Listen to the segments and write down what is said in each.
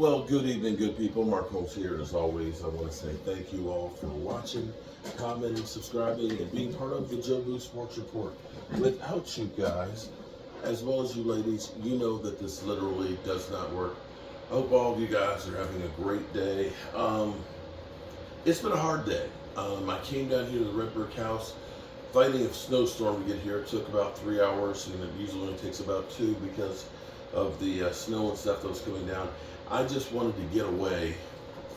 Well, good evening, good people. Mark Holmes here. As always, I want to say thank you all for watching, commenting, subscribing, and being part of the Joe Boo Sports Report. Without you guys, as well as you ladies, you know that this literally does not work. I hope all of you guys are having a great day. It's been a hard day. I came down here to the Red Brick House fighting a snowstorm to get here. It took about 3 hours, and it usually only takes about two because of the snow and stuff that was coming down. I just wanted to get away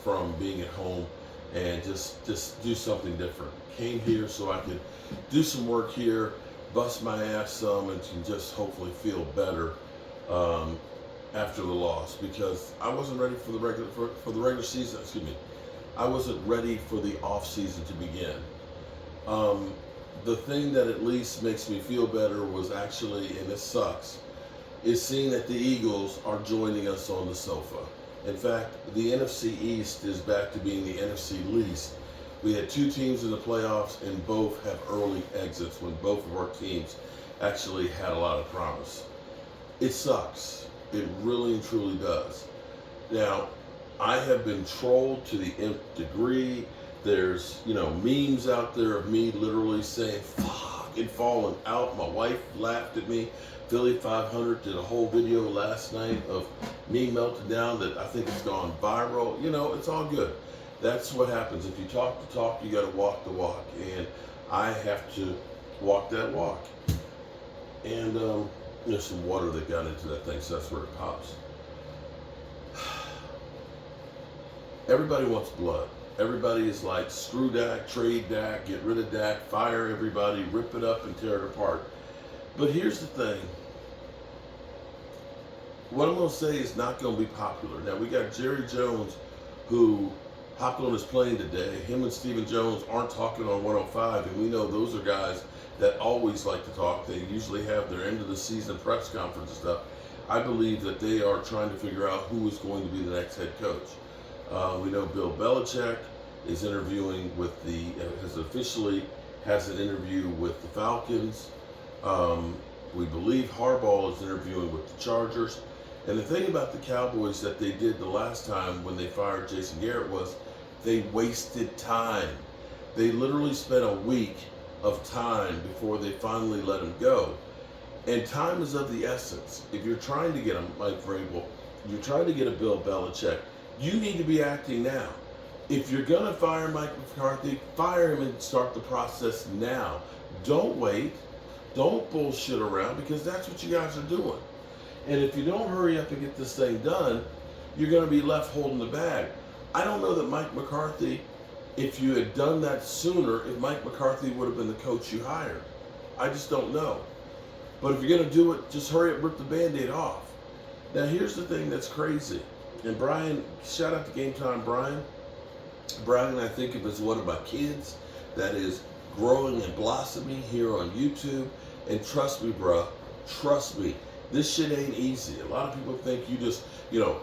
from being at home and just do something different. Came here so I could do some work here, bust my ass some, and to just hopefully feel better after the loss, because I wasn't ready for the regular season. Excuse me, I wasn't ready for the off season to begin. The thing that at least makes me feel better was actually, and this sucks, is seeing that the Eagles are joining us on the sofa. In fact, the NFC East is back to being the NFC least. We had two teams in the playoffs, and both have early exits when both of our teams actually had a lot of promise. It sucks. It really and truly does. Now, I have been trolled to the nth degree. There's, memes out there of me literally saying, fuck, and falling out. My wife laughed at me. Philly 500 did a whole video last night of me melting down that I think has gone viral. It's all good. That's what happens. If you talk the talk, you got to walk the walk. And I have to walk that walk. And there's some water that got into that thing, so that's where it pops. Everybody wants blood. Everybody is like, screw Dak, trade Dak, get rid of Dak, fire everybody, rip it up and tear it apart. But here's the thing. What I'm going to say is not going to be popular. Now, we got Jerry Jones, who hopped on his plane today. Him and Stephen Jones aren't talking on 105, and we know those are guys that always like to talk. They usually have their end of the season press conference and stuff. I believe that they are trying to figure out who is going to be the next head coach. We know Bill Belichick is interviewing with has an interview with the Falcons. We believe Harbaugh is interviewing with the Chargers. And the thing about the Cowboys that they did the last time when they fired Jason Garrett was they wasted time. They literally spent a week of time before they finally let him go. And time is of the essence. If you're trying to get a Mike Vrabel, you're trying to get a Bill Belichick, you need to be acting now. If you're going to fire Mike McCarthy, fire him and start the process now. Don't wait. Don't bullshit around, because that's what you guys are doing. And if you don't hurry up and get this thing done, you're going to be left holding the bag. I don't know that Mike McCarthy, if you had done that sooner, if Mike McCarthy would have been the coach you hired. I just don't know. But if you're going to do it, just hurry up, rip the Band-Aid off. Now, here's the thing that's crazy. And Brian, shout out to Game Time Brian. Brian, I think of as one of my kids that is growing and blossoming here on YouTube. And trust me, bro, trust me, this shit ain't easy. A lot of people think you just,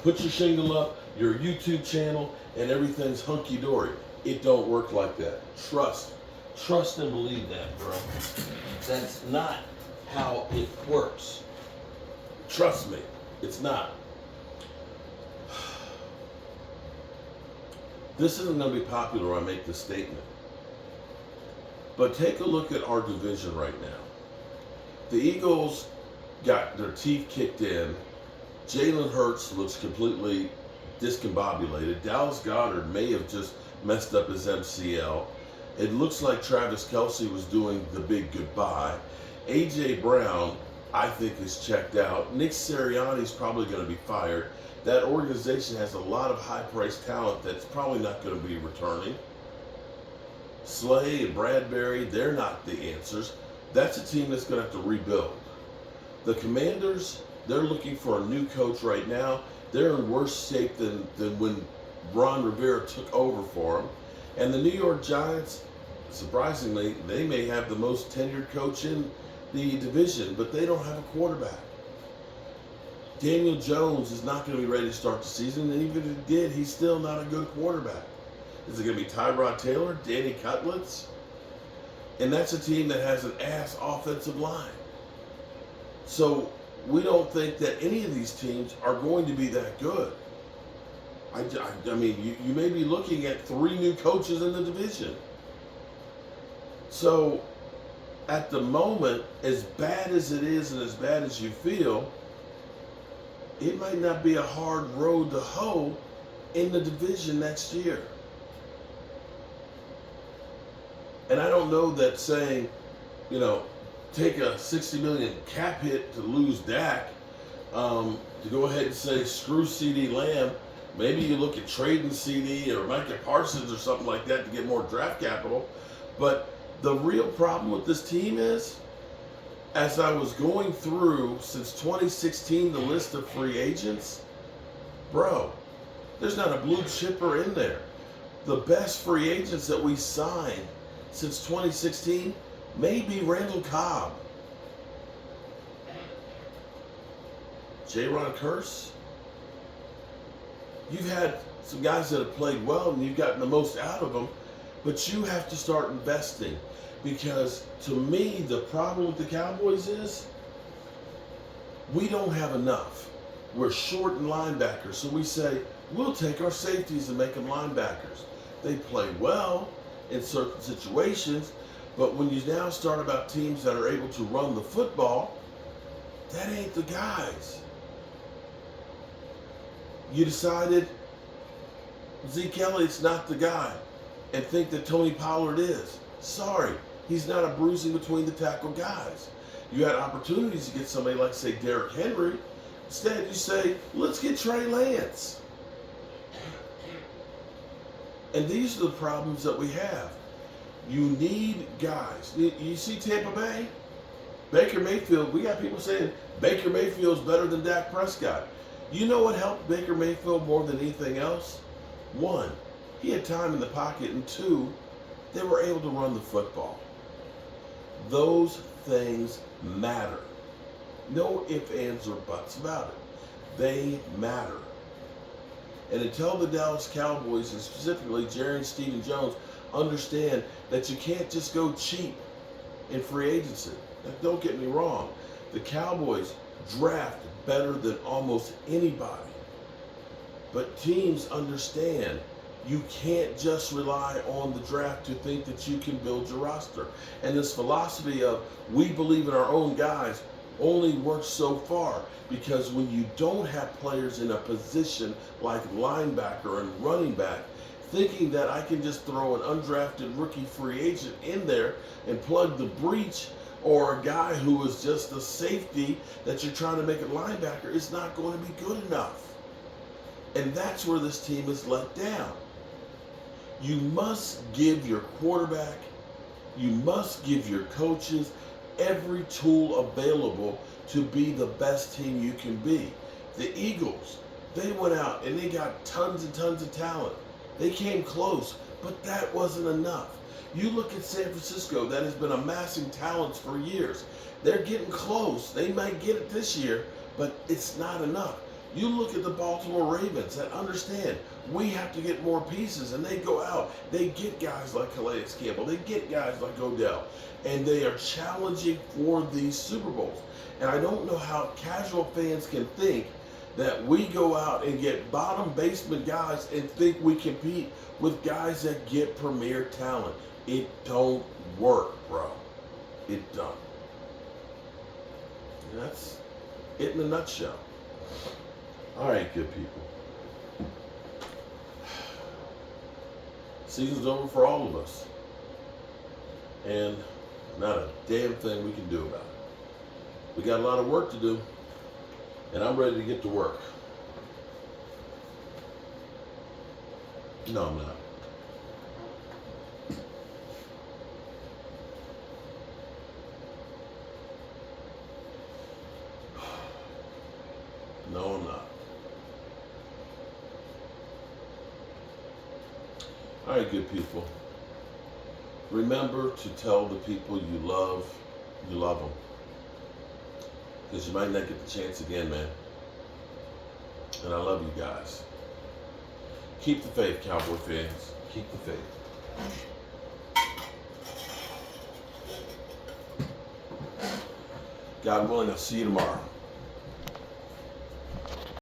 put your shingle up, your YouTube channel, and everything's hunky-dory. It don't work like that. Trust and believe that, bro. That's not how it works. Trust me, it's not. This isn't going to be popular when I make this statement. But take a look at our division right now. The Eagles got their teeth kicked in. Jalen Hurts looks completely discombobulated. Dallas Goedert may have just messed up his MCL. It looks like Travis Kelce was doing the big goodbye. A.J. Brown, I think, is checked out. Nick Sirianni's probably going to be fired. That organization has a lot of high-priced talent that's probably not going to be returning. Slay and Bradbury, they're not the answers. That's a team that's going to have to rebuild. The Commanders, they're looking for a new coach right now. They're in worse shape than when Ron Rivera took over for them. And the New York Giants, surprisingly, they may have the most tenured coach in the division, but they don't have a quarterback. Daniel Jones is not going to be ready to start the season, and even if he did, he's still not a good quarterback. Is it going to be Tyrod Taylor, Danny Cutlets? And that's a team that has an ass offensive line. So we don't think that any of these teams are going to be that good. I mean, you may be looking at 3 new coaches in the division. So, at the moment, as bad as it is and as bad as you feel, it might not be a hard road to hoe in the division next year. And I don't know that saying, take a $60 million cap hit to lose Dak, to go ahead and say screw CeeDee Lamb. Maybe you look at trading CD or Micah Parsons or something like that to get more draft capital. But the real problem with this team is, as I was going through since 2016 the list of free agents, bro, there's not a blue chipper in there. The best free agents that we signed since 2016 may be Randall Cobb, Jayron Kearse. You've had some guys that have played well and you've gotten the most out of them, but you have to start investing, because to me the problem with the Cowboys is we don't have enough. We're short in linebackers, so we say we'll take our safeties and make them linebackers. They play well in certain situations, but when you now start about teams that are able to run the football, that ain't the guys. You decided Zeke Elliott's not the guy and think that Tony Pollard is. Sorry, he's not a bruising between the tackle guys. You had opportunities to get somebody like, say, Derrick Henry. Instead, you say, let's get Trey Lance. And these are the problems that we have. You need guys. You see Tampa Bay? Baker Mayfield, we got people saying Baker Mayfield's better than Dak Prescott. You know what helped Baker Mayfield more than anything else? 1, he had time in the pocket, and 2, they were able to run the football. Those things matter. No ifs, ands, or buts about it. They matter. And until the Dallas Cowboys, and specifically Jerry and Stephen Jones, understand that you can't just go cheap in free agency. Now, don't get me wrong. The Cowboys draft better than almost anybody. But teams understand you can't just rely on the draft to think that you can build your roster. And this philosophy of we believe in our own guys only works so far, because when you don't have players in a position like linebacker and running back, thinking that I can just throw an undrafted rookie free agent in there and plug the breach, or a guy who is just a safety that you're trying to make a linebacker, is not going to be good enough. And that's where this team is let down. You must give your quarterback, you must give your coaches every tool available to be the best team you can be. The Eagles, they went out and they got tons and tons of talent. They came close, but that wasn't enough. You look at San Francisco, that has been amassing talents for years. They're getting close. They might get it this year, but it's not enough. You look at the Baltimore Ravens that understand we have to get more pieces, and they go out. They get guys like Calais Campbell. They get guys like Odell, and they are challenging for these Super Bowls. And I don't know how casual fans can think that we go out and get bottom basement guys and think we compete with guys that get premier talent. It don't work, bro. It don't. And that's it in a nutshell. All right, good people. Season's over for all of us. And not a damn thing we can do about it. We got a lot of work to do. And I'm ready to get to work. No, I'm not. No, I'm not. All right, good people. Remember to tell the people you love them. Because you might not get the chance again, man. And I love you guys. Keep the faith, Cowboy fans. Keep the faith. God willing, I'll see you tomorrow.